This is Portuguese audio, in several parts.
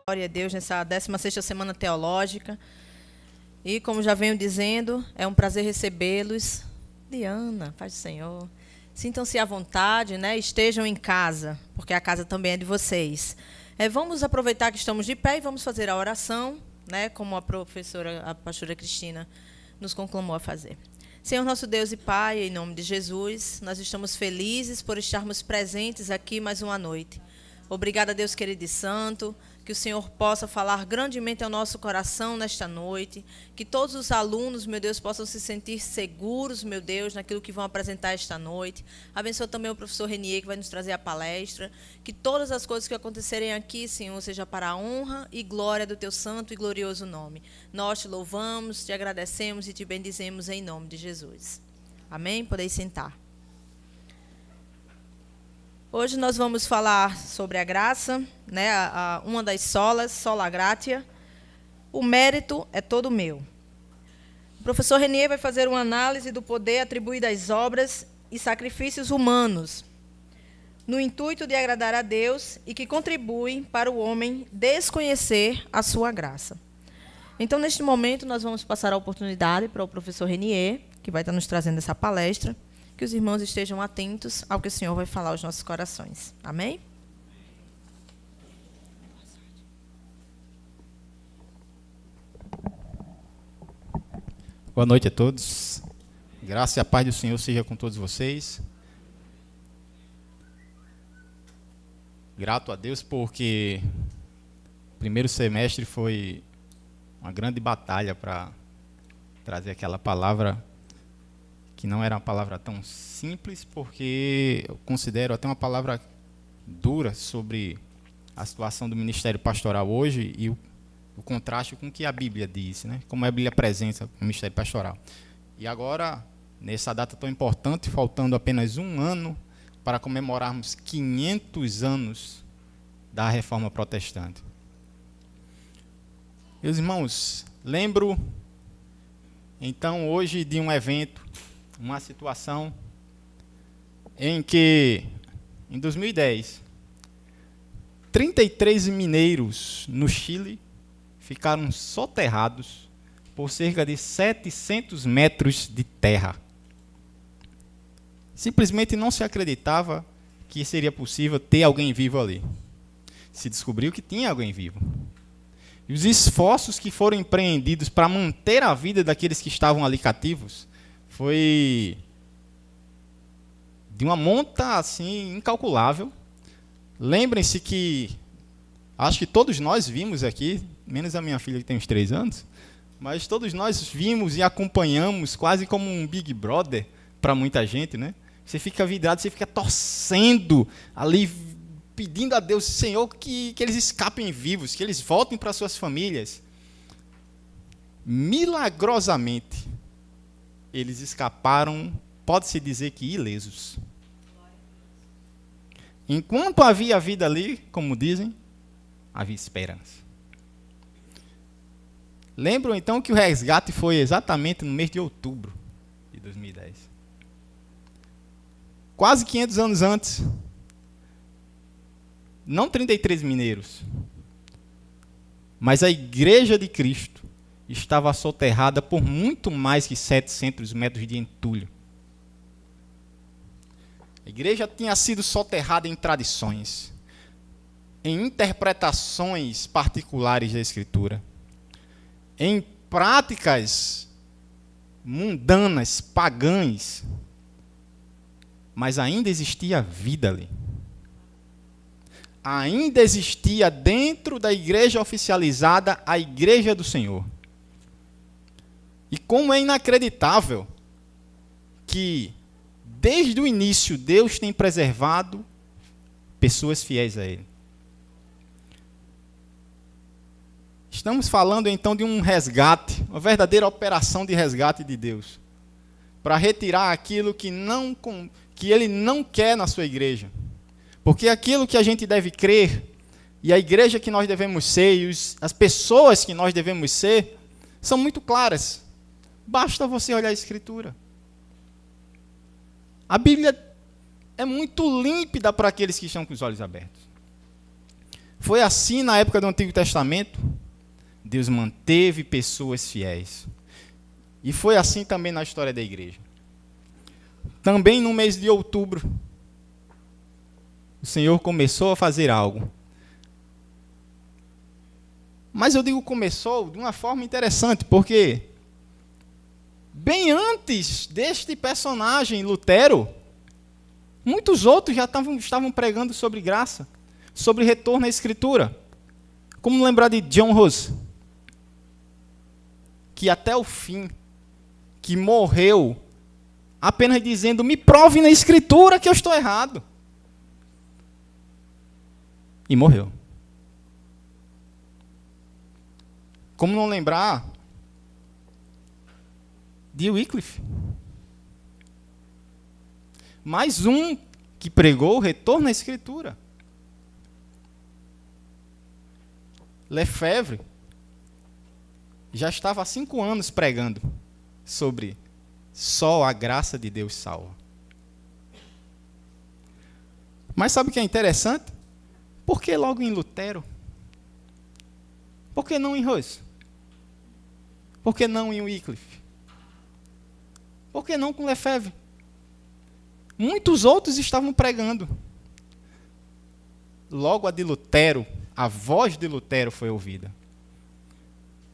Glória a Deus nessa 16ª Semana Teológica. E, como já venho dizendo, é um prazer recebê-los. Diana, paz do Senhor. Sintam-se à vontade, né? Estejam em casa, porque a casa também é de vocês. Vamos aproveitar que estamos de pé e vamos fazer a oração, né? Como a pastora Cristina, nos conclamou a fazer. Senhor nosso Deus e Pai, em nome de Jesus, nós estamos felizes por estarmos presentes aqui mais uma noite. Obrigada, Deus querido e santo, que o Senhor possa falar grandemente ao nosso coração nesta noite, que todos os alunos, meu Deus, possam se sentir seguros, meu Deus, naquilo que vão apresentar esta noite. Abençoa também o professor Renier, que vai nos trazer a palestra, que todas as coisas que acontecerem aqui, Senhor, seja para a honra e glória do teu santo e glorioso nome. Nós te louvamos, te agradecemos e te bendizemos em nome de Jesus. Amém? Podeis sentar. Hoje nós vamos falar sobre a graça, né? Uma das solas, sola gratia. O mérito é todo meu. O professor Renier vai fazer uma análise do poder atribuído às obras e sacrifícios humanos, no intuito de agradar a Deus e que contribuem para o homem desconhecer a sua graça. Então, neste momento, nós vamos passar a oportunidade para o professor Renier, que vai estar nos trazendo essa palestra, que os irmãos estejam atentos ao que o Senhor vai falar aos nossos corações. Amém? Boa noite a todos. Graça e a paz do Senhor seja com todos vocês. Grato a Deus porque o primeiro semestre foi uma grande batalha para trazer aquela palavra que não era uma palavra tão simples, porque eu considero até uma palavra dura sobre a situação do ministério pastoral hoje e o contraste com o que a Bíblia diz, né? Como a Bíblia apresenta o ministério pastoral. E agora, nessa data tão importante, faltando apenas um ano para comemorarmos 500 anos da Reforma Protestante. Meus irmãos, lembro, então, hoje de um evento, uma situação em que, em 2010, 33 mineiros no Chile ficaram soterrados por cerca de 700 metros de terra. Simplesmente não se acreditava que seria possível ter alguém vivo ali. Se descobriu que tinha alguém vivo. E os esforços que foram empreendidos para manter a vida daqueles que estavam ali cativos foi de uma monta assim incalculável. Lembrem-se que acho que todos nós vimos aqui, menos a minha filha que tem uns 3 anos, mas todos nós vimos e acompanhamos quase como um Big Brother para muita gente, né? Você fica vidrado, você fica torcendo ali, pedindo a Deus, Senhor, que eles escapem vivos, que eles voltem para suas famílias. Milagrosamente, eles escaparam, pode-se dizer que ilesos. Enquanto havia vida ali, como dizem, havia esperança. Lembram então que o resgate foi exatamente no mês de outubro de 2010. Quase 500 anos antes, não 33 mineiros, mas a Igreja de Cristo estava soterrada por muito mais que 700 metros de entulho. A igreja tinha sido soterrada em tradições, em interpretações particulares da Escritura, em práticas mundanas, pagãs, mas ainda existia vida ali. Ainda existia dentro da igreja oficializada a Igreja do Senhor. E como é inacreditável que, desde o início, Deus tem preservado pessoas fiéis a Ele. Estamos falando, então, de um resgate, uma verdadeira operação de resgate de Deus, para retirar aquilo que Ele não quer na sua igreja. Porque aquilo que a gente deve crer, e a igreja que nós devemos ser, e as pessoas que nós devemos ser, são muito claras. Basta você olhar a Escritura. A Bíblia é muito límpida para aqueles que estão com os olhos abertos. Foi assim na época do Antigo Testamento. Deus manteve pessoas fiéis. E foi assim também na história da igreja. Também no mês de outubro, o Senhor começou a fazer algo. Mas eu digo começou de uma forma interessante, porque bem antes deste personagem, Lutero, muitos outros já estavam pregando sobre graça, sobre retorno à Escritura. Como lembrar de John Hus, que até o fim, que morreu apenas dizendo, me prove na Escritura que eu estou errado. E morreu. Como não lembrar de Wycliffe? Mais um que pregou o retorno à Escritura. Lefebvre já estava há 5 anos pregando sobre só a graça de Deus salva. Mas sabe o que é interessante? Por que logo em Lutero? Por que não em Hus? Por que não em Wycliffe? Por que não com Lefebvre? Muitos outros estavam pregando. Logo a de Lutero, a voz de Lutero foi ouvida.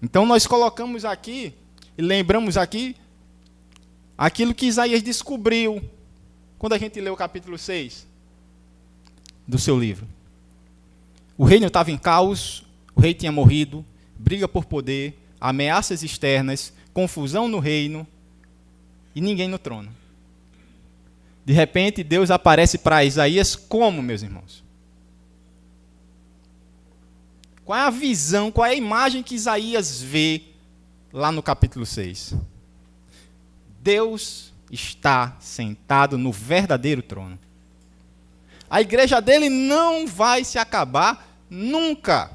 Então nós colocamos aqui, e lembramos aqui, aquilo que Isaías descobriu, quando a gente leu o capítulo 6 do seu livro. O reino estava em caos, o rei tinha morrido, briga por poder, ameaças externas, confusão no reino e ninguém no trono. De repente, Deus aparece para Isaías como, meus irmãos? Qual é a visão, qual é a imagem que Isaías vê lá no capítulo 6? Deus está sentado no verdadeiro trono. A igreja dele não vai se acabar nunca.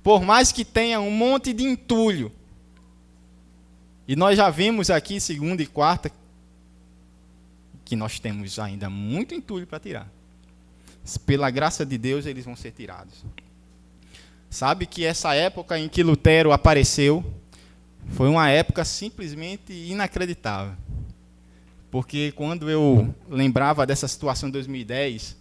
Por mais que tenha um monte de entulho. E nós já vimos aqui, segunda e quarta, que nós temos ainda muito entulho para tirar. Pela graça de Deus, eles vão ser tirados. Sabe que essa época em que Lutero apareceu foi uma época simplesmente inacreditável. Porque quando eu lembrava dessa situação de 2010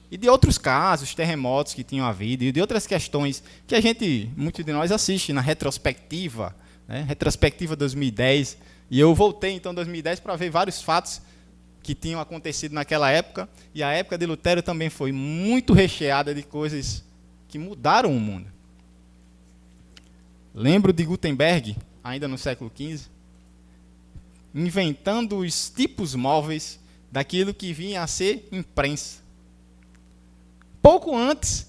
e de outros casos, terremotos que tinham havido e de outras questões que a gente, muitos de nós assiste na retrospectiva, né? Retrospectiva 2010, e eu voltei então em 2010 para ver vários fatos que tinham acontecido naquela época, e a época de Lutero também foi muito recheada de coisas que mudaram o mundo. Lembro de Gutenberg, ainda no século XV, inventando os tipos móveis daquilo que vinha a ser imprensa. Pouco antes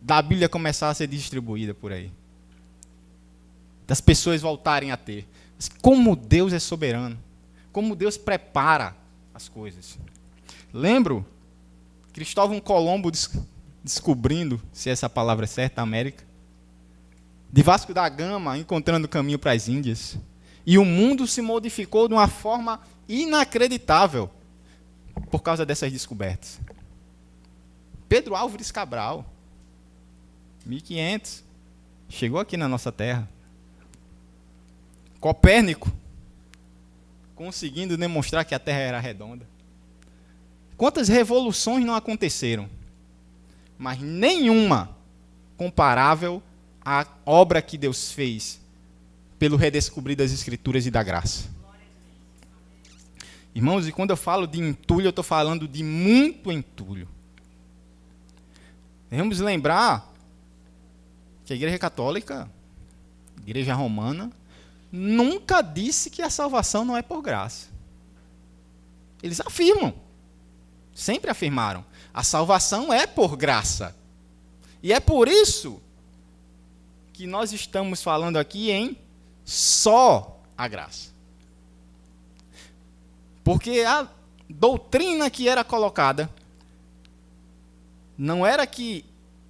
da Bíblia começar a ser distribuída por aí. Das pessoas voltarem a ter. Mas como Deus é soberano. Como Deus prepara as coisas. Lembro Cristóvão Colombo descobrindo, se essa palavra é certa, a América. De Vasco da Gama encontrando o caminho para as Índias. E o mundo se modificou de uma forma inacreditável por causa dessas descobertas. Pedro Álvares Cabral, 1500, chegou aqui na nossa terra. Copérnico, conseguindo demonstrar que a Terra era redonda. Quantas revoluções não aconteceram? Mas nenhuma comparável à obra que Deus fez pelo redescobrir das Escrituras e da graça. Irmãos, e quando eu falo de entulho, eu estou falando de muito entulho. Devemos lembrar que a Igreja Católica, a Igreja Romana, nunca disse que a salvação não é por graça. Eles afirmam, sempre afirmaram, a salvação é por graça. E é por isso que nós estamos falando aqui em só a graça. Porque a doutrina que era colocada não era que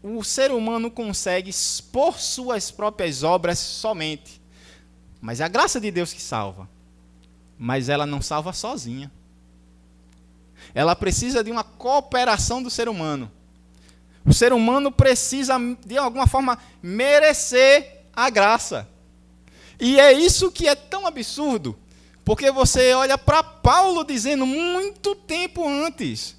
o ser humano consegue por suas próprias obras somente. Mas é a graça de Deus que salva. Mas ela não salva sozinha. Ela precisa de uma cooperação do ser humano. O ser humano precisa, de alguma forma, merecer a graça. E é isso que é tão absurdo, porque você olha para Paulo dizendo muito tempo antes,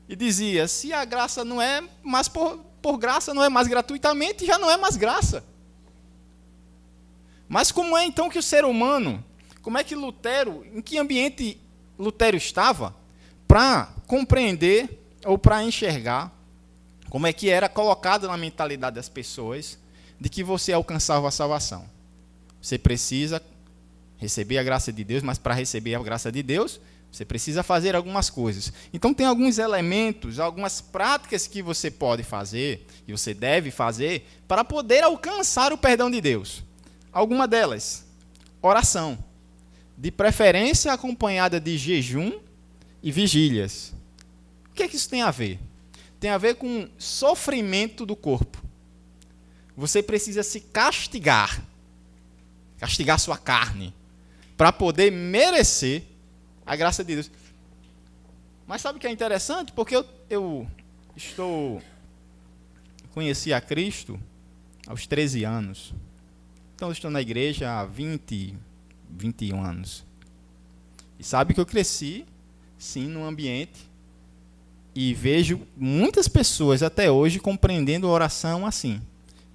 e dizia, se a graça não é mais por graça, não é mais gratuitamente, já não é mais graça. Mas como é então que o ser humano, como é que Lutero, em que ambiente Lutero estava, para compreender ou para enxergar como é que era colocado na mentalidade das pessoas de que você alcançava a salvação? Você precisa receber a graça de Deus, mas para receber a graça de Deus, você precisa fazer algumas coisas. Então tem alguns elementos, algumas práticas que você pode fazer, e você deve fazer, para poder alcançar o perdão de Deus. Alguma delas, oração. De preferência acompanhada de jejum e vigílias. O que é que isso tem a ver? Tem a ver com sofrimento do corpo. Você precisa se castigar sua carne, para poder merecer a graça de Deus. Mas sabe o que é interessante? Porque eu conheci a Cristo aos 13 anos. Então eu estou na igreja há 21 anos. E sabe que eu cresci, sim, num ambiente, e vejo muitas pessoas até hoje compreendendo a oração assim,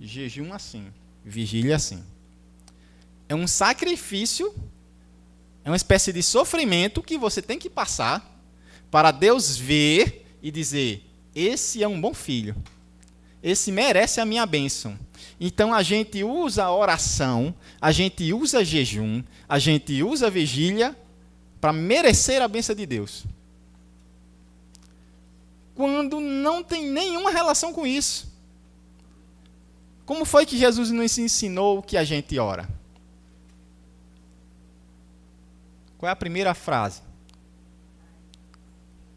jejum assim, vigília assim. É um sacrifício, é uma espécie de sofrimento que você tem que passar para Deus ver e dizer, esse é um bom filho, esse merece a minha bênção. Então a gente usa a oração, a gente usa jejum, a gente usa a vigília para merecer a bênção de Deus. Quando não tem nenhuma relação com isso. Como foi que Jesus nos ensinou que a gente ora? Qual é a primeira frase?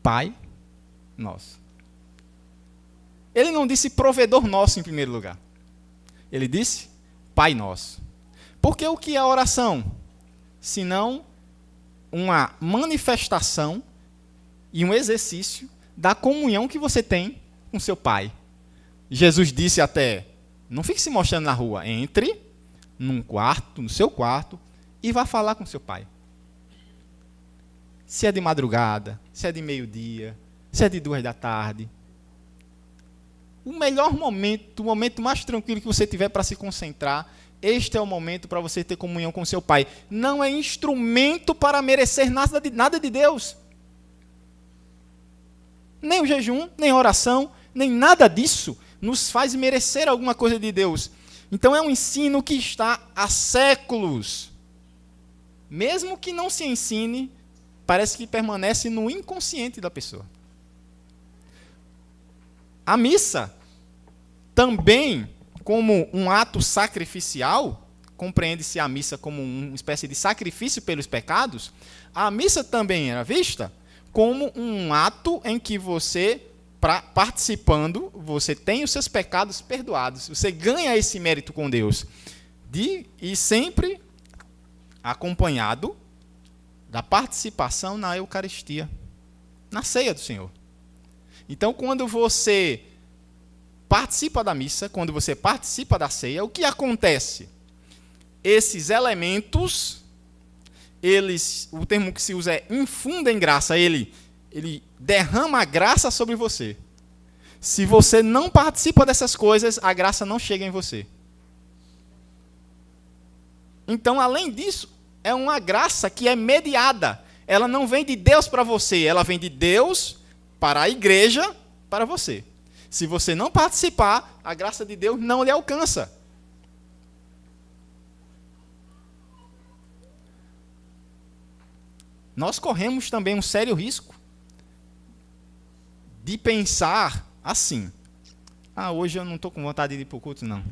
Pai nosso. Ele não disse provedor nosso em primeiro lugar. Ele disse Pai nosso. Porque o que é oração? Senão uma manifestação e um exercício da comunhão que você tem com seu Pai. Jesus disse até, não fique se mostrando na rua, entre num quarto, no seu quarto, e vá falar com seu Pai. Se é de madrugada, se é de meio-dia, se é de 2 da tarde. O melhor momento, o momento mais tranquilo que você tiver para se concentrar, este é o momento para você ter comunhão com seu Pai. Não é instrumento para merecer nada de Deus. Nem o jejum, nem a oração, nem nada disso nos faz merecer alguma coisa de Deus. Então é um ensino que está há séculos. Mesmo que não se ensine, parece que permanece no inconsciente da pessoa. A missa, também como um ato sacrificial, compreende-se a missa como uma espécie de sacrifício pelos pecados, a missa também era vista como um ato em que você, participando, você tem os seus pecados perdoados, você ganha esse mérito com Deus, e sempre acompanhado da participação na Eucaristia, na ceia do Senhor. Então, quando você participa da missa, quando você participa da ceia, o que acontece? Esses elementos, o termo que se usa é infundem graça, ele derrama a graça sobre você. Se você não participa dessas coisas, a graça não chega em você. Então, além disso, é uma graça que é mediada. Ela não vem de Deus para você, ela vem de Deus para a igreja, para você. Se você não participar, a graça de Deus não lhe alcança. Nós corremos também um sério risco de pensar assim, hoje eu não estou com vontade de ir para o culto, não.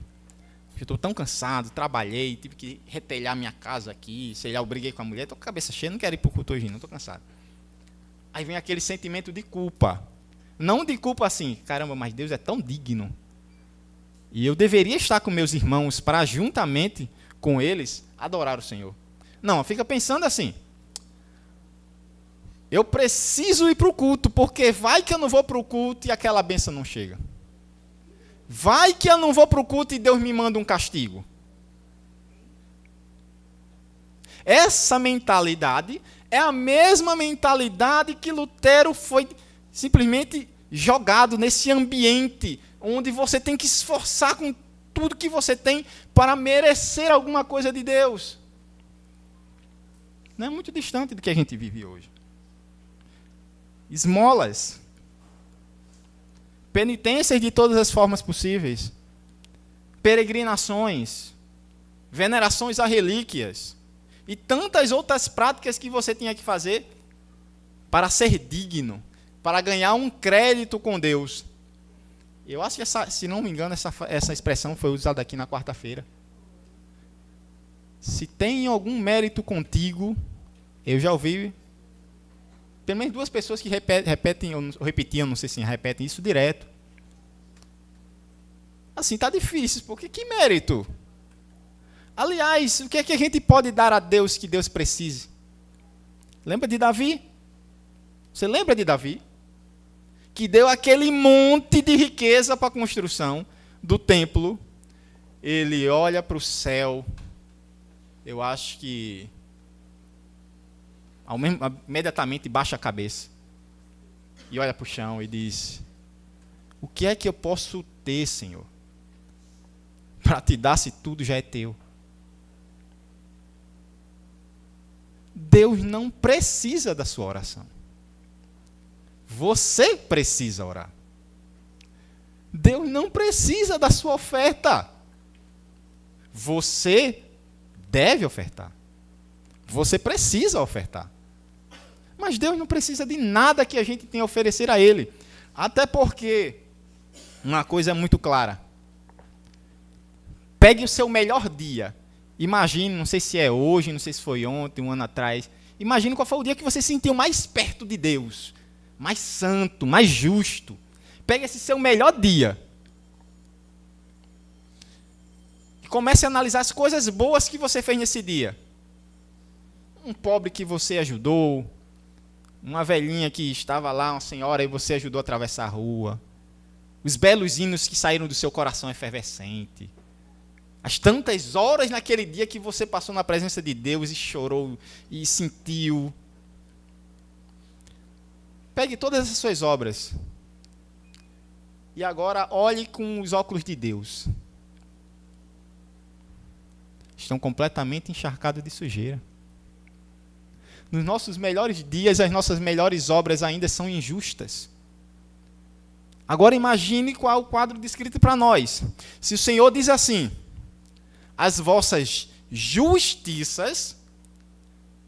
Eu estou tão cansado, trabalhei, tive que retelhar minha casa aqui, sei lá, eu briguei com a mulher, estou com a cabeça cheia, não quero ir para o culto hoje, não, estou cansado. Aí vem aquele sentimento de culpa. Não de culpa assim, caramba, mas Deus é tão digno. E eu deveria estar com meus irmãos para, juntamente com eles, adorar o Senhor. Não, fica pensando assim. Eu preciso ir para o culto, porque vai que eu não vou para o culto e aquela bênção não chega. Vai que eu não vou para o culto e Deus me manda um castigo. Essa mentalidade é a mesma mentalidade que Lutero foi simplesmente jogado nesse ambiente onde você tem que esforçar com tudo que você tem para merecer alguma coisa de Deus. Não é muito distante do que a gente vive hoje. Esmolas, penitências de todas as formas possíveis, peregrinações, venerações a relíquias e tantas outras práticas que você tinha que fazer para ser digno, para ganhar um crédito com Deus. Eu acho que, se não me engano, essa expressão foi usada aqui na quarta-feira. Se tem algum mérito contigo, eu já ouvi pelo menos 2 pessoas que repetiam, não sei se repetem isso direto. Assim, está difícil, porque que mérito? Aliás, o que é que a gente pode dar a Deus que Deus precise? Lembra de Davi? Você lembra de Davi? Que deu aquele monte de riqueza para a construção do templo. Ele olha para o céu, eu acho que imediatamente baixa a cabeça e olha para o chão e diz: o que é que eu posso ter, Senhor, para te dar se tudo já é teu? Deus não precisa da sua oração. Você precisa orar. Deus não precisa da sua oferta. Você deve ofertar. Você precisa ofertar. Mas Deus não precisa de nada que a gente tenha a oferecer a Ele. Até porque uma coisa é muito clara. Pegue o seu melhor dia. Imagine, não sei se é hoje, não sei se foi ontem, um ano atrás. Imagine qual foi o dia que você se sentiu mais perto de Deus. Mais santo, mais justo. Pegue esse seu melhor dia. E comece a analisar as coisas boas que você fez nesse dia. Um pobre que você ajudou. Uma velhinha que estava lá, uma senhora, e você ajudou a atravessar a rua. Os belos hinos que saíram do seu coração efervescente. As tantas horas naquele dia que você passou na presença de Deus e chorou e sentiu. Pegue todas essas suas obras e agora olhe com os óculos de Deus. Estão completamente encharcados de sujeira. Nos nossos melhores dias, as nossas melhores obras ainda são injustas. Agora imagine qual é o quadro descrito para nós. Se o Senhor diz assim: as vossas justiças,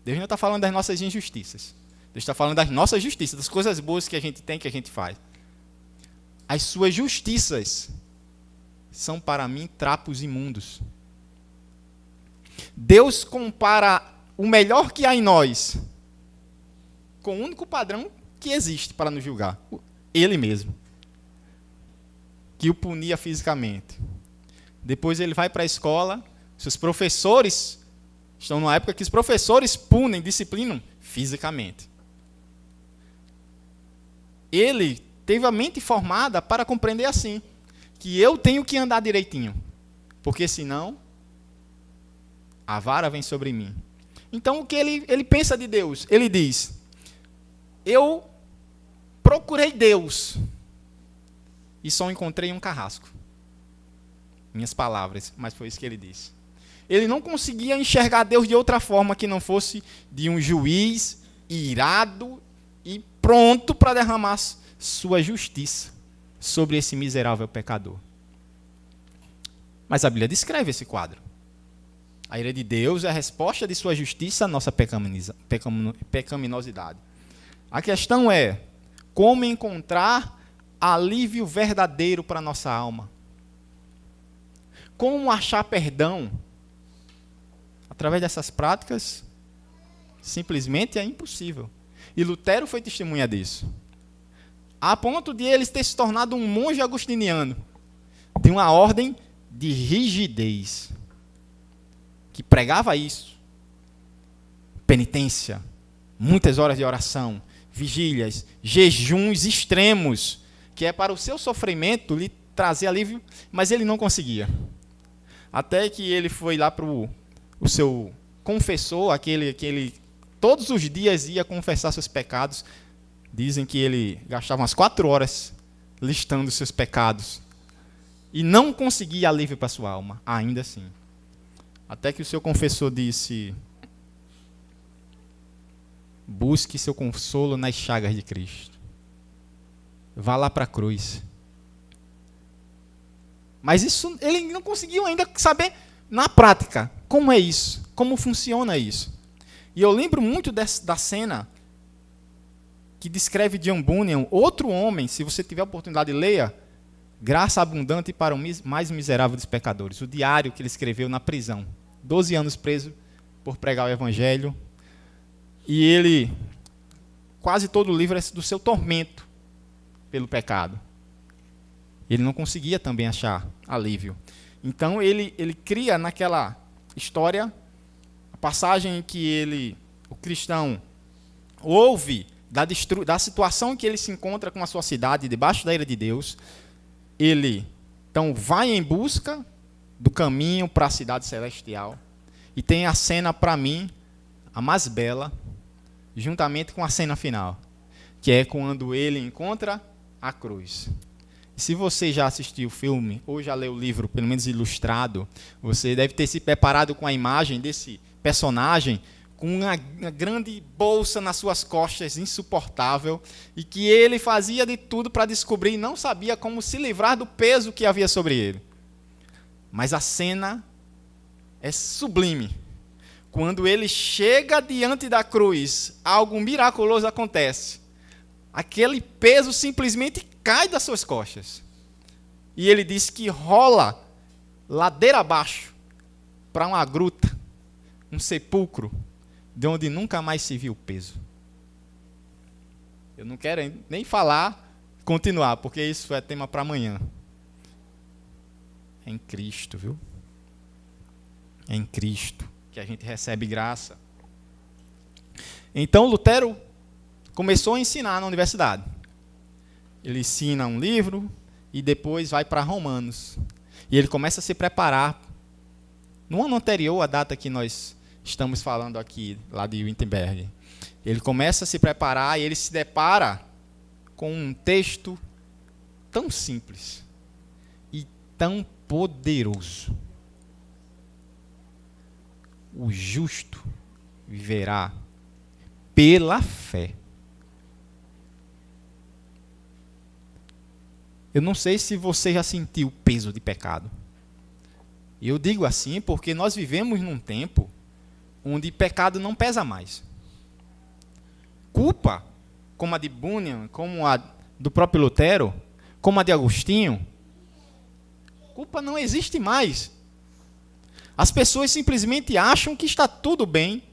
Deus não está falando das nossas injustiças. Deus está falando das nossas justiças, das coisas boas que a gente tem, que a gente faz. As suas justiças são para mim trapos imundos. Deus compara o melhor que há em nós com o único padrão que existe para nos julgar. Ele mesmo. Que o punia fisicamente. Depois ele vai para a escola, seus professores estão numa época que os professores punem, disciplinam fisicamente. Ele teve a mente formada para compreender assim, que eu tenho que andar direitinho, porque senão a vara vem sobre mim. Então o que ele pensa de Deus? Ele diz: eu procurei Deus e só encontrei um carrasco. Minhas palavras, mas foi isso que ele disse. Ele não conseguia enxergar Deus de outra forma que não fosse de um juiz irado e pronto para derramar sua justiça sobre esse miserável pecador. Mas a Bíblia descreve esse quadro. A ira de Deus é a resposta de sua justiça à nossa pecaminosidade. A questão é como encontrar alívio verdadeiro para a nossa alma. Como achar perdão? Através dessas práticas, simplesmente é impossível. E Lutero foi testemunha disso. A ponto de ele ter se tornado um monge agostiniano, de uma ordem de rigidez. que pregava isso, penitência, muitas horas de oração, vigílias, jejuns extremos, que é para o seu sofrimento lhe trazer alívio, mas ele não conseguia. Até que ele foi lá para o seu confessor, aquele que ele todos os dias ia confessar seus pecados. Dizem que ele gastava umas 4 horas listando seus pecados. E não conseguia alívio para sua alma, ainda assim. Até que o seu confessor disse: busque seu consolo nas chagas de Cristo. Vá lá para a cruz. Mas isso ele não conseguiu ainda saber na prática como é isso, como funciona isso. E eu lembro muito da cena que descreve John Bunyan, outro homem, se você tiver a oportunidade, leia Graça Abundante para o Mais Miserável dos Pecadores, o diário que ele escreveu na prisão. 12 anos preso por pregar o Evangelho. E ele, quase todo o livro é do seu tormento pelo pecado. Ele não conseguia também achar alívio. Então ele cria naquela história a passagem em que o cristão ouve da situação em que ele se encontra com a sua cidade, debaixo da ira de Deus. Ele, então, vai em busca do caminho para a cidade celestial. E tem a cena, para mim, a mais bela, juntamente com a cena final, que é quando ele encontra a cruz. E se você já assistiu o filme, ou já leu o livro, pelo menos ilustrado, você deve ter se preparado com a imagem desse personagem, com uma grande bolsa nas suas costas, insuportável, e que ele fazia de tudo para descobrir e não sabia como se livrar do peso que havia sobre ele. Mas a cena é sublime. Quando ele chega diante da cruz, algo miraculoso acontece. Aquele peso simplesmente cai das suas costas. E ele diz que rola ladeira abaixo para uma gruta, um sepulcro, de onde nunca mais se viu o peso. Eu não quero nem continuar, porque isso é tema para amanhã. É em Cristo, viu? É em Cristo que a gente recebe graça. Então Lutero começou a ensinar na universidade. Ele ensina um livro e depois vai para Romanos. E ele começa a se preparar. No ano anterior, a data que nós estamos falando aqui, lá de Wittenberg, ele começa a se preparar e ele se depara com um texto tão simples e tão poderoso. O justo viverá pela fé. Eu não sei se você já sentiu o peso de pecado. Eu digo assim porque nós vivemos num tempo onde pecado não pesa mais. Culpa, como a de Bunyan, como a do próprio Lutero, como a de Agostinho, culpa não existe mais. As pessoas simplesmente acham que está tudo bem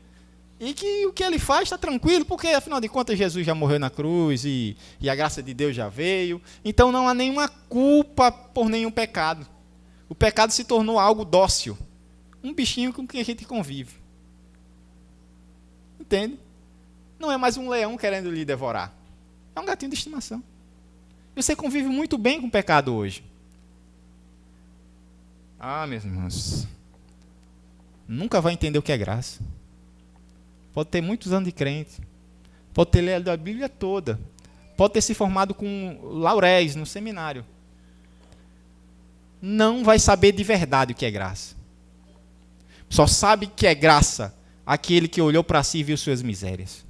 e que o que ele faz está tranquilo, porque afinal de contas Jesus já morreu na cruz e a graça de Deus já veio. Então não há nenhuma culpa por nenhum pecado. O pecado se tornou algo dócil, um bichinho com quem a gente convive. Entende? Não é mais um leão querendo lhe devorar. É um gatinho de estimação. E você convive muito bem com o pecado hoje. Ah, meus irmãos, nunca vai entender o que é graça. Pode ter muitos anos de crente. Pode ter lido a Bíblia toda. Pode ter se formado com lauréis no seminário. Não vai saber de verdade o que é graça. Só sabe que é graça aquele que olhou para si e viu suas misérias.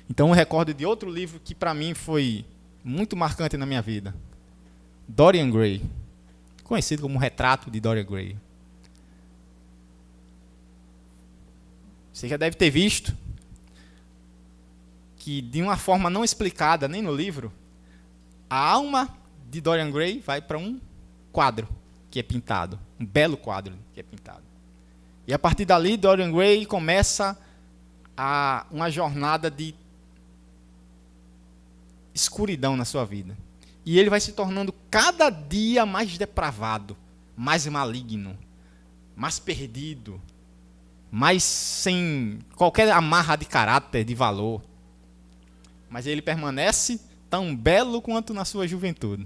Então eu recordo de outro livro que para mim foi muito marcante na minha vida. Dorian Gray. Conhecido como Retrato de Dorian Gray. Você já deve ter visto que, de uma forma não explicada, nem no livro, a alma de Dorian Gray vai para um quadro que é pintado. Um belo quadro que é pintado. E a partir dali, Dorian Gray começa uma jornada de escuridão na sua vida. E ele vai se tornando cada dia mais depravado, mais maligno, mais perdido, mais sem qualquer amarra de caráter, de valor. Mas ele permanece tão belo quanto na sua juventude.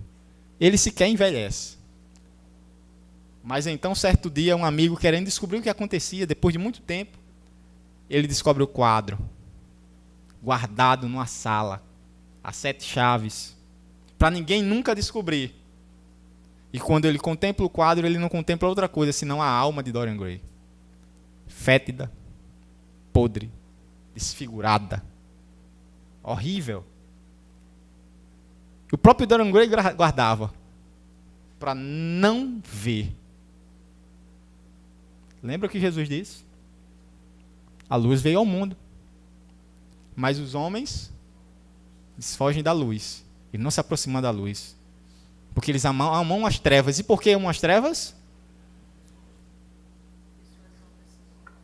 Ele sequer envelhece. Mas então, certo dia, um amigo, querendo descobrir o que acontecia, depois de muito tempo, ele descobre o quadro, guardado numa sala, a 7 chaves, para ninguém nunca descobrir. E quando ele contempla o quadro, ele não contempla outra coisa, senão a alma de Dorian Gray. Fétida, podre, desfigurada, horrível. O próprio Dorian Gray guardava para não ver. Lembra o que Jesus disse? A luz veio ao mundo, mas os homens fogem da luz e não se aproximam da luz, porque eles amam as trevas. E por que amam as trevas?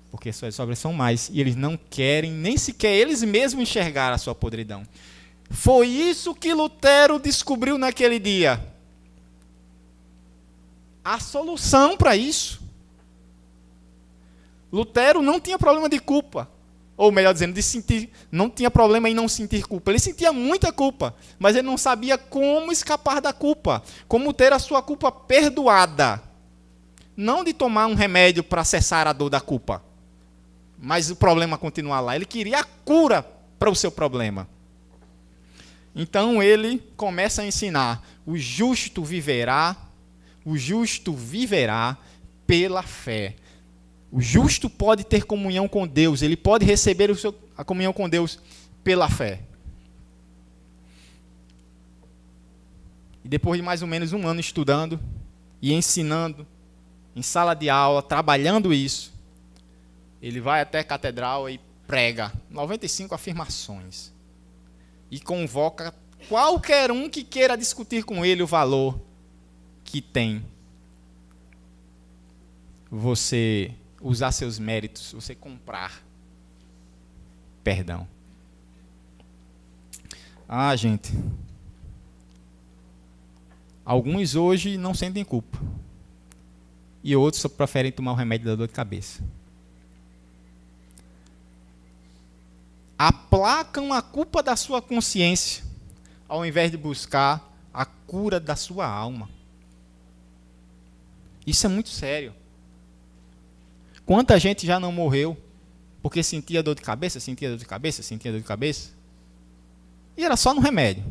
Porque suas obras são mais, e eles não querem nem sequer eles mesmos enxergar a sua podridão. Foi isso que Lutero descobriu naquele dia. A solução para isso. Lutero não tinha problema de culpa, ou melhor dizendo, de sentir, não tinha problema em não sentir culpa. Ele sentia muita culpa, mas ele não sabia como escapar da culpa, como ter a sua culpa perdoada. Não de tomar um remédio para cessar a dor da culpa, mas o problema continuar lá. Ele queria a cura para o seu problema. Então ele começa a ensinar: o justo viverá pela fé. O justo pode ter comunhão com Deus, ele pode receber a comunhão com Deus pela fé. E depois de mais ou menos um ano estudando e ensinando, em sala de aula, trabalhando isso, ele vai até a catedral e prega 95 afirmações. E convoca qualquer um que queira discutir com ele o valor que tem você usar seus méritos, você comprar perdão. Ah, gente, alguns hoje não sentem culpa, e outros só preferem tomar o remédio da dor de cabeça. Aplacam a culpa da sua consciência, ao invés de buscar a cura da sua alma. Isso é muito sério. Quanta gente já não morreu porque sentia dor de cabeça, sentia dor de cabeça, sentia dor de cabeça, e era só no remédio.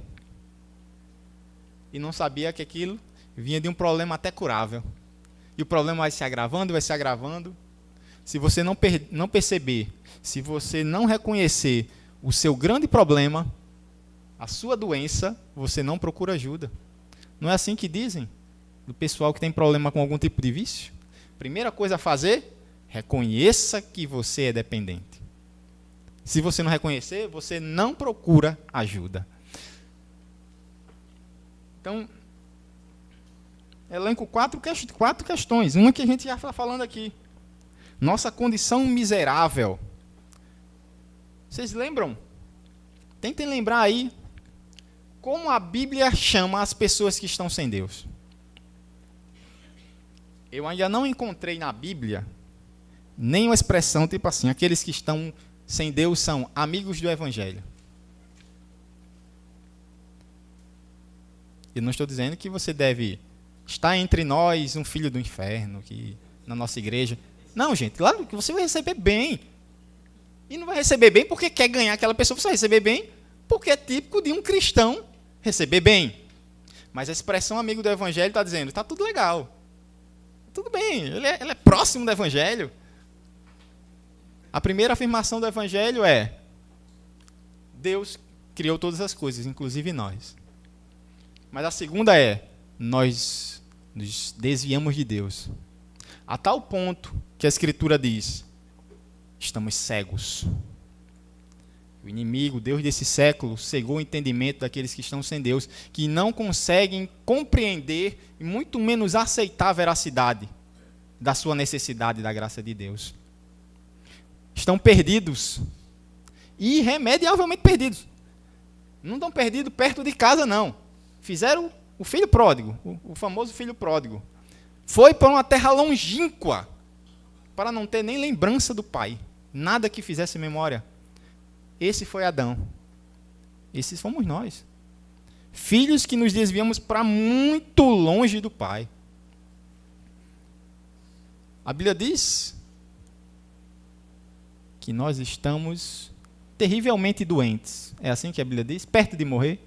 E não sabia que aquilo vinha de um problema até curável. E o problema vai se agravando, vai se agravando. Se você não perceber, se você não reconhecer o seu grande problema, a sua doença, você não procura ajuda. Não é assim que dizem do pessoal que tem problema com algum tipo de vício? Primeira coisa a fazer: reconheça que você é dependente. Se você não reconhecer, você não procura ajuda. Então, elenco quatro questões. Uma que a gente já está falando aqui. Nossa condição miserável. Vocês lembram? Tentem lembrar aí como a Bíblia chama as pessoas que estão sem Deus. Eu ainda não encontrei na Bíblia nenhuma expressão tipo assim: aqueles que estão sem Deus são amigos do Evangelho. Eu não estou dizendo que você deve estar entre nós um filho do inferno, que na nossa igreja. Não, gente, claro que você vai receber bem. E não vai receber bem porque quer ganhar aquela pessoa, você vai receber bem porque é típico de um cristão receber bem. Mas a expressão amigo do Evangelho está dizendo: está tudo legal. Tudo bem, ele é próximo do Evangelho. A primeira afirmação do Evangelho é: Deus criou todas as coisas, inclusive nós. Mas a segunda é: nós nos desviamos de Deus. A tal ponto que a Escritura diz: estamos cegos. O inimigo, Deus desse século, cegou o entendimento daqueles que estão sem Deus, que não conseguem compreender e muito menos aceitar a veracidade da sua necessidade da graça de Deus. Estão perdidos, irremediavelmente perdidos. Não estão perdidos perto de casa, não. Fizeram o filho pródigo, o famoso filho pródigo. Foi para uma terra longínqua, para não ter nem lembrança do pai, nada que fizesse memória. Esse foi Adão. Esses fomos nós. Filhos que nos desviamos para muito longe do pai. A Bíblia diz que nós estamos terrivelmente doentes. É assim que a Bíblia diz? Perto de morrer?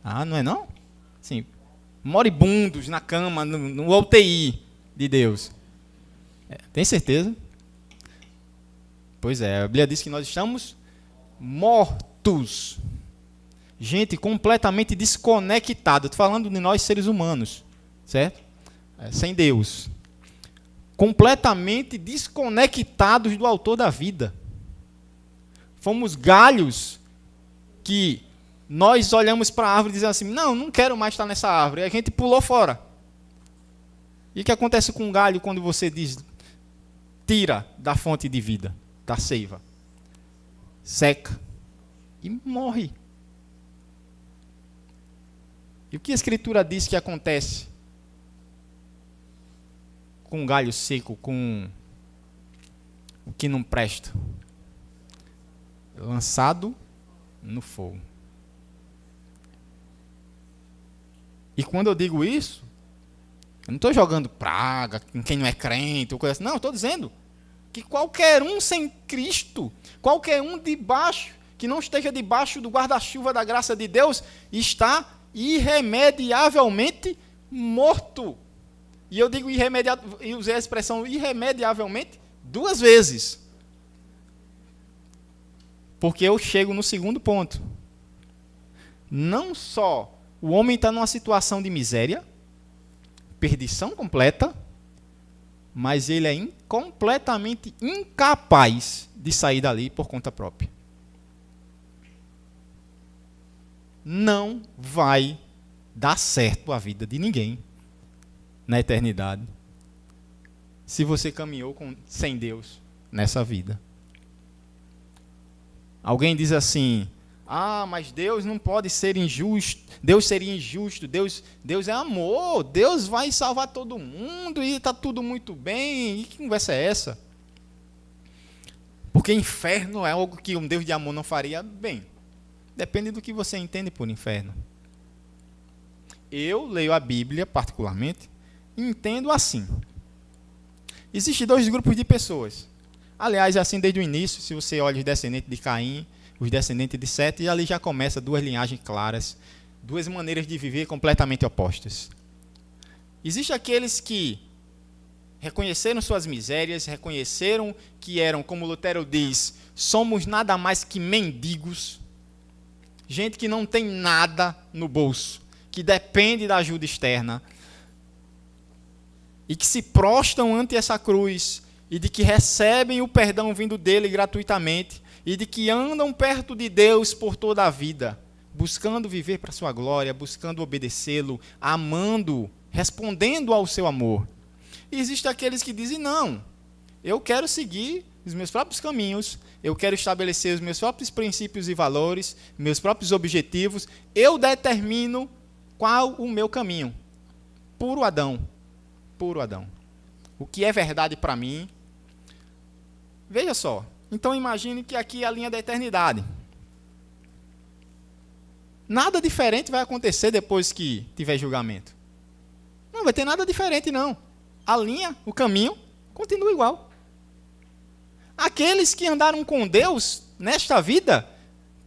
Ah, não é não? Sim. Moribundos na cama, no UTI de Deus. Tem certeza? Pois é, a Bíblia diz que nós estamos mortos. Gente completamente desconectada. Estou falando de nós seres humanos, certo? Sem Deus. Completamente desconectados do autor da vida. Fomos galhos que nós olhamos para a árvore e dizemos assim, não quero mais estar nessa árvore. E a gente pulou fora. E o que acontece com um galho quando você diz, tira da fonte de vida, da seiva? Seca e morre. E o que a Escritura diz que acontece com um galho seco, com o que não presta? Lançado no fogo. E quando eu digo isso, eu não estou jogando praga em quem não é crente, ou coisa assim. Não, estou dizendo que qualquer um sem Cristo, qualquer um debaixo, que não esteja debaixo do guarda-chuva da graça de Deus, está irremediavelmente morto. E eu digo e usei a expressão irremediavelmente 2 vezes. Porque eu chego no segundo ponto. Não só o homem está numa situação de miséria, perdição completa, mas ele é completamente incapaz de sair dali por conta própria. Não vai dar certo a vida de ninguém na eternidade se você caminhou sem Deus nessa vida. Alguém diz assim, mas Deus não pode ser injusto, Deus seria injusto, Deus é amor, Deus vai salvar todo mundo e está tudo muito bem. E que conversa é essa? Porque inferno é algo que um Deus de amor não faria bem. Depende do que você entende por inferno. Eu leio a Bíblia, particularmente, e entendo assim. Existem 2 grupos de pessoas. Aliás, é assim desde o início, se você olha os descendentes de Caim, os descendentes de Sete, e ali já começa 2 linhagens claras, 2 maneiras de viver completamente opostas. Existem aqueles que reconheceram suas misérias, reconheceram que eram, como Lutero diz, somos nada mais que mendigos, gente que não tem nada no bolso, que depende da ajuda externa, e que se prostam ante essa cruz, e de que recebem o perdão vindo dele gratuitamente, e de que andam perto de Deus por toda a vida, buscando viver para a sua glória, buscando obedecê-lo, amando, respondendo ao seu amor. E existem aqueles que dizem, não, eu quero seguir os meus próprios caminhos, eu quero estabelecer os meus próprios princípios e valores, meus próprios objetivos, eu determino qual o meu caminho. Puro Adão. Puro Adão. O que é verdade para mim? Veja só. Então imagine que aqui é a linha da eternidade. Nada diferente vai acontecer depois que tiver julgamento. Não vai ter nada diferente, não. A linha, o caminho, continua igual. Aqueles que andaram com Deus nesta vida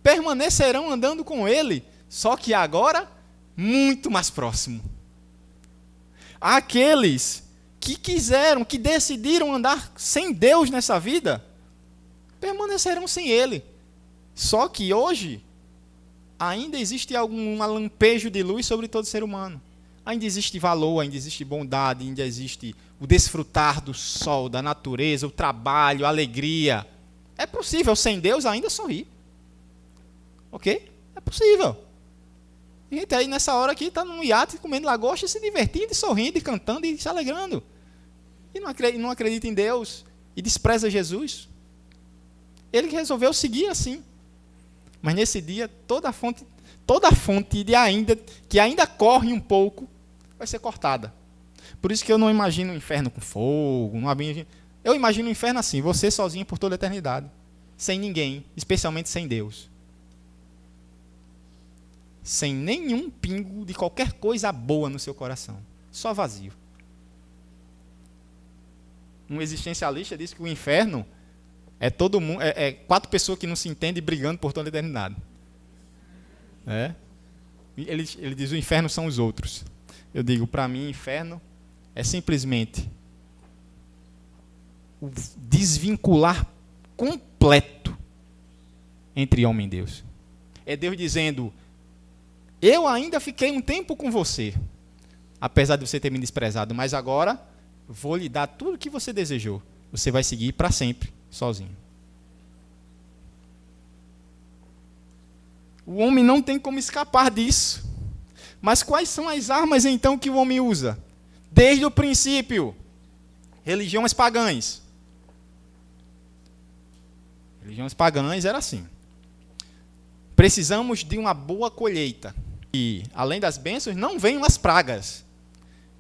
permanecerão andando com Ele, só que agora muito mais próximo. Aqueles que quiseram, que decidiram andar sem Deus nessa vida, permanecerão sem Ele. Só que hoje ainda existe algum lampejo de luz sobre todo ser humano. Ainda existe valor, ainda existe bondade, ainda existe o desfrutar do sol, da natureza, o trabalho, a alegria. É possível, sem Deus, ainda sorrir. Ok? É possível. A gente aí nessa hora aqui está num iate, comendo lagosta, se divertindo, e sorrindo, e cantando, e se alegrando. E não acredita em Deus, e despreza Jesus. Ele resolveu seguir assim. Mas nesse dia, toda a fonte que ainda corre um pouco, vai ser cortada. Por isso que eu não imagino o inferno com fogo. Eu imagino o inferno assim, você sozinho por toda a eternidade. Sem ninguém, especialmente sem Deus. Sem nenhum pingo de qualquer coisa boa no seu coração. Só vazio. Um existencialista diz que o inferno é todo mundo, é 4 pessoas que não se entendem brigando por toda a eternidade. Ele diz: o inferno são os outros. Eu digo, para mim, inferno é simplesmente o desvincular completo entre homem e Deus. É Deus dizendo: eu ainda fiquei um tempo com você, apesar de você ter me desprezado, mas agora vou lhe dar tudo o que você desejou. Você vai seguir para sempre, sozinho. O homem não tem como escapar disso. Mas quais são as armas, então, que o homem usa? Desde o princípio, religiões pagãs. Religiões pagãs era assim. Precisamos de uma boa colheita. E, além das bênçãos, não venham as pragas.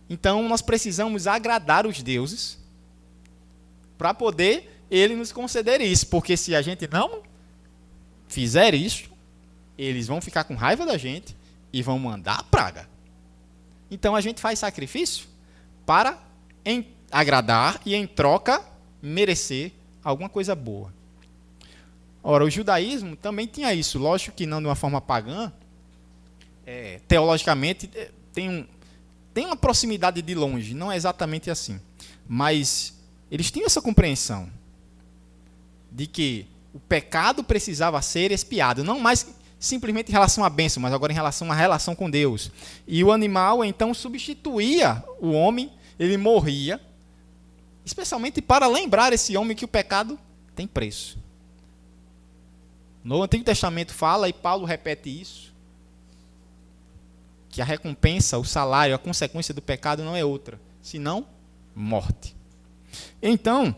Então, nós precisamos agradar os deuses para poder ele nos conceder isso. Porque se a gente não fizer isso, eles vão ficar com raiva da gente e vão mandar a praga. Então, a gente faz sacrifício para agradar e, em troca, merecer alguma coisa boa. Ora, o judaísmo também tinha isso. Lógico que não de uma forma pagã. Teologicamente, tem uma proximidade de longe, não é exatamente assim. Mas eles tinham essa compreensão de que o pecado precisava ser expiado, não mais simplesmente em relação à bênção, mas agora em relação à relação com Deus. E o animal, então, substituía o homem, ele morria, especialmente para lembrar esse homem que o pecado tem preço. No Antigo Testamento fala, e Paulo repete isso, que a recompensa, o salário, a consequência do pecado não é outra, senão morte. Então,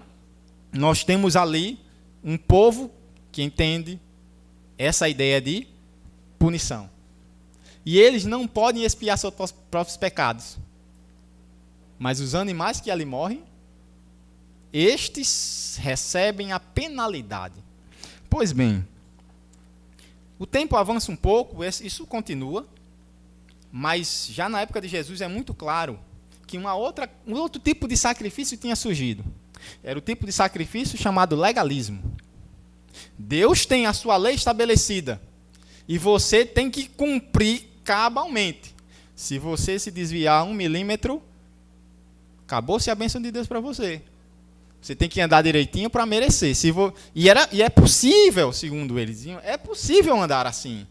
nós temos ali um povo que entende essa ideia de punição. E eles não podem expiar seus próprios pecados. Mas os animais que ali morrem, estes recebem a penalidade. Pois bem, o tempo avança um pouco, isso continua. Mas já na época de Jesus é muito claro que um outro tipo de sacrifício tinha surgido. Era o tipo de sacrifício chamado legalismo. Deus tem a sua lei estabelecida e você tem que cumprir cabalmente. Se você se desviar 1 milímetro, acabou-se a bênção de Deus para você. Você tem que andar direitinho para merecer. E é possível, segundo eles diziam, é possível andar assim.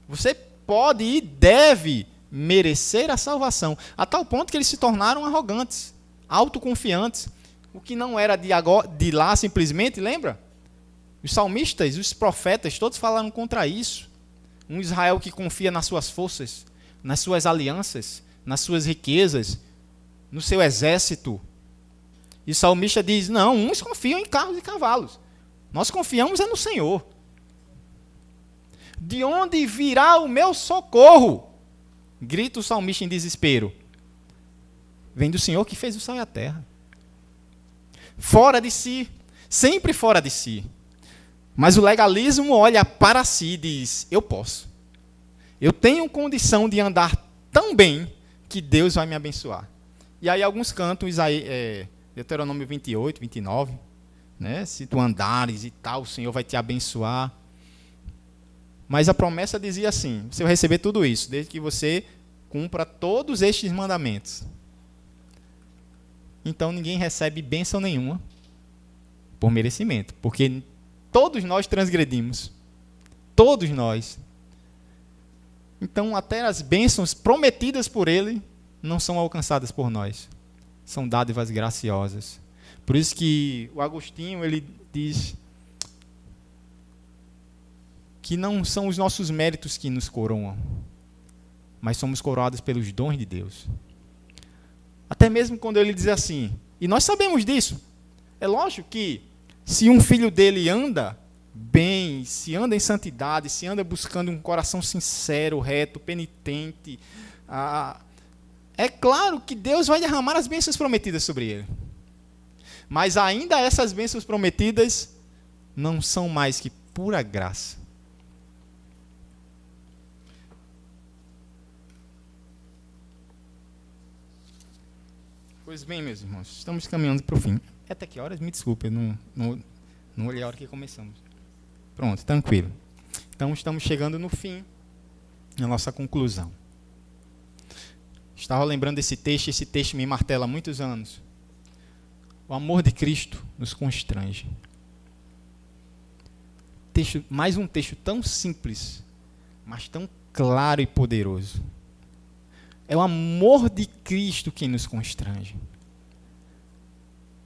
Você pode e deve merecer a salvação, a tal ponto que eles se tornaram arrogantes, autoconfiantes, o que não era de lá simplesmente, lembra? Os salmistas, os profetas, todos falaram contra isso. Um Israel que confia nas suas forças, nas suas alianças, nas suas riquezas, no seu exército. E o salmista diz, não, uns confiam em carros e cavalos, nós confiamos é no Senhor. De onde virá o meu socorro? Grita o salmista em desespero. Vem do Senhor que fez o céu e a terra. Fora de si, sempre fora de si. Mas o legalismo olha para si e diz, eu posso. Eu tenho condição de andar tão bem que Deus vai me abençoar. E aí alguns cantam, Deuteronômio 28, 29, né? Se tu andares e tal, o Senhor vai te abençoar. Mas a promessa dizia assim, você vai receber tudo isso, desde que você cumpra todos estes mandamentos. Então ninguém recebe bênção nenhuma por merecimento, porque todos nós transgredimos. Todos nós. Então até as bênçãos prometidas por Ele não são alcançadas por nós. São dádivas graciosas. Por isso que o Agostinho, ele diz que não são os nossos méritos que nos coroam, mas somos coroados pelos dons de Deus. Até mesmo quando ele diz assim, e nós sabemos disso, é lógico que se um filho dele anda bem, se anda em santidade, se anda buscando um coração sincero, reto, penitente, é claro que Deus vai derramar as bênçãos prometidas sobre ele. Mas ainda essas bênçãos prometidas não são mais que pura graça. Pois bem, meus irmãos, estamos caminhando para o fim. É até que horas? Me desculpe, eu não olhei a hora que começamos. Pronto, tranquilo. Então, estamos chegando no fim, na nossa conclusão. Estava lembrando desse texto, esse texto me martela há muitos anos. O amor de Cristo nos constrange. Mais um texto tão simples, mas tão claro e poderoso. É o amor de Cristo que nos constrange.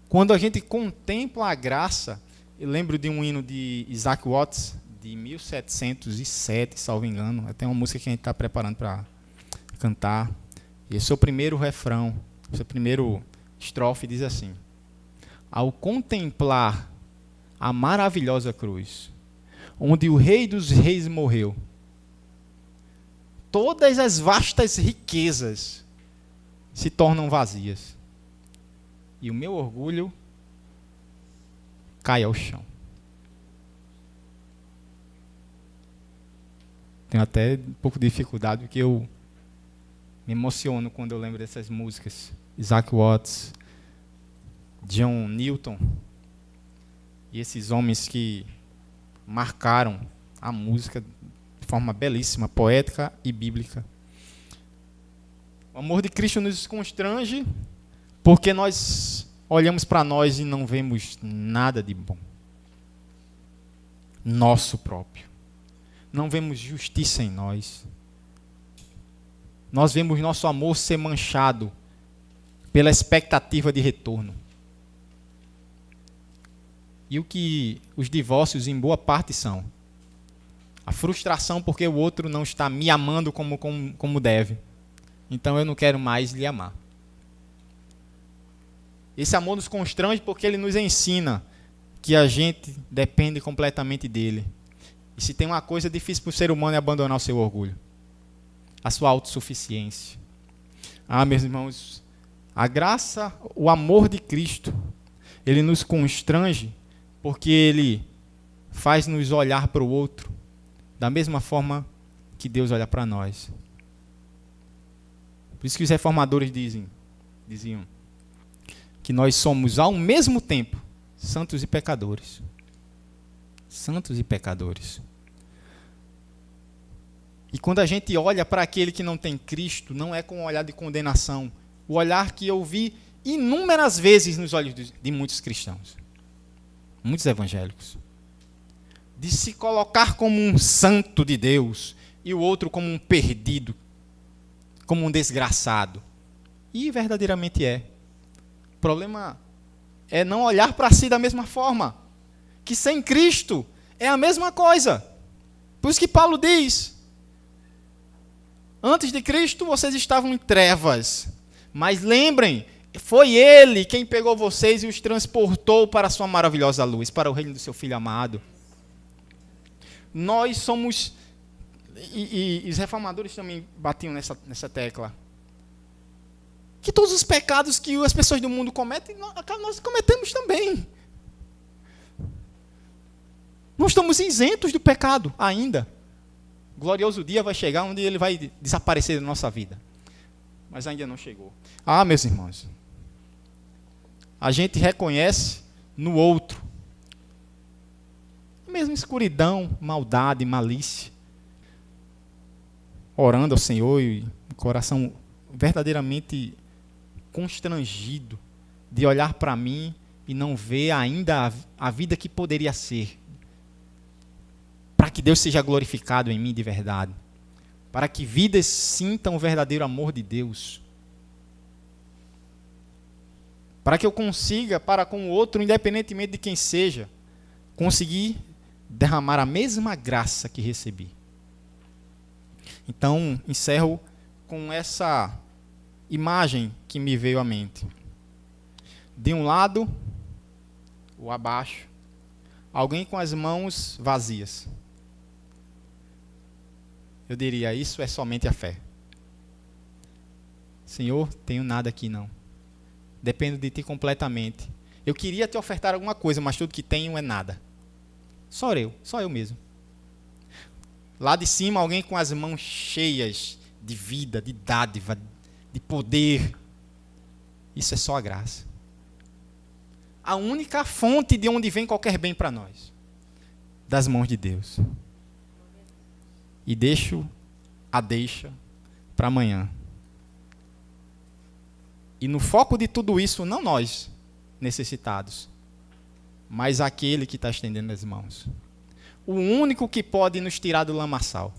Quando a gente contempla a graça, eu lembro de um hino de Isaac Watts, de 1707, salvo engano. Até uma música que a gente está preparando para cantar. E esse é o primeiro refrão, esse é o primeiro estrofe, diz assim: ao contemplar a maravilhosa cruz, onde o Rei dos Reis morreu, todas as vastas riquezas se tornam vazias. E o meu orgulho cai ao chão. Tenho até um pouco de dificuldade, porque eu me emociono quando eu lembro dessas músicas. Isaac Watts, John Newton, e esses homens que marcaram a música de forma belíssima, poética e bíblica. O amor de Cristo nos constrange porque nós olhamos para nós e não vemos nada de bom. Nosso próprio. Não vemos justiça em nós. Nós vemos nosso amor ser manchado pela expectativa de retorno. E o que os divórcios, em boa parte, são? A frustração porque o outro não está me amando como deve. Então eu não quero mais lhe amar. Esse amor nos constrange porque ele nos ensina que a gente depende completamente dele. E se tem uma coisa difícil para o ser humano é abandonar o seu orgulho. A sua autossuficiência. Meus irmãos, a graça, o amor de Cristo, ele nos constrange porque ele faz nos olhar para o outro da mesma forma que Deus olha para nós. Por isso que os reformadores diziam que nós somos ao mesmo tempo santos e pecadores. Santos e pecadores. E quando a gente olha para aquele que não tem Cristo, não é com um olhar de condenação. O olhar que eu vi inúmeras vezes nos olhos de muitos cristãos. Muitos evangélicos. De se colocar como um santo de Deus e o outro como um perdido, como um desgraçado. E verdadeiramente é. O problema é não olhar para si da mesma forma. Que sem Cristo é a mesma coisa. Por isso que Paulo diz: antes de Cristo vocês estavam em trevas. Mas lembrem, foi Ele quem pegou vocês e os transportou para a sua maravilhosa luz, para o reino do seu Filho amado. Nós somos, e os reformadores também batiam nessa tecla, que todos os pecados que as pessoas do mundo cometem, nós cometemos também. Não estamos isentos do pecado ainda. O glorioso dia vai chegar onde ele vai desaparecer da nossa vida. Mas ainda não chegou. Meus irmãos, a gente reconhece no outro a mesma escuridão, maldade, malícia. Orando ao Senhor e o coração verdadeiramente constrangido de olhar para mim e não ver ainda a vida que poderia ser. Para que Deus seja glorificado em mim de verdade. Para que vidas sintam o verdadeiro amor de Deus. Para que eu consiga, para com o outro, independentemente de quem seja, conseguir derramar a mesma graça que recebi. Então, encerro com essa imagem que me veio à mente. De um lado, ou abaixo, alguém com as mãos vazias. Eu diria, isso é somente a fé. Senhor, tenho nada aqui não. Dependo de ti completamente. Eu queria te ofertar alguma coisa, mas tudo que tenho é nada. Só eu mesmo. Lá de cima, alguém com as mãos cheias de vida, de dádiva, de poder. Isso é só a graça. A única fonte de onde vem qualquer bem para nós. Das mãos de Deus. E deixa para amanhã. E no foco de tudo isso, não nós, necessitados, mas aquele que está estendendo as mãos. O único que pode nos tirar do lamaçal.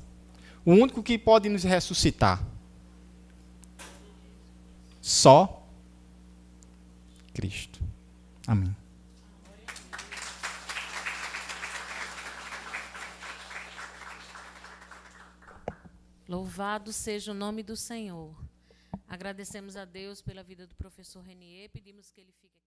O único que pode nos ressuscitar. Só Cristo. Amém. Louvado seja o nome do Senhor. Agradecemos a Deus pela vida do professor Renier, pedimos que ele fique aqui.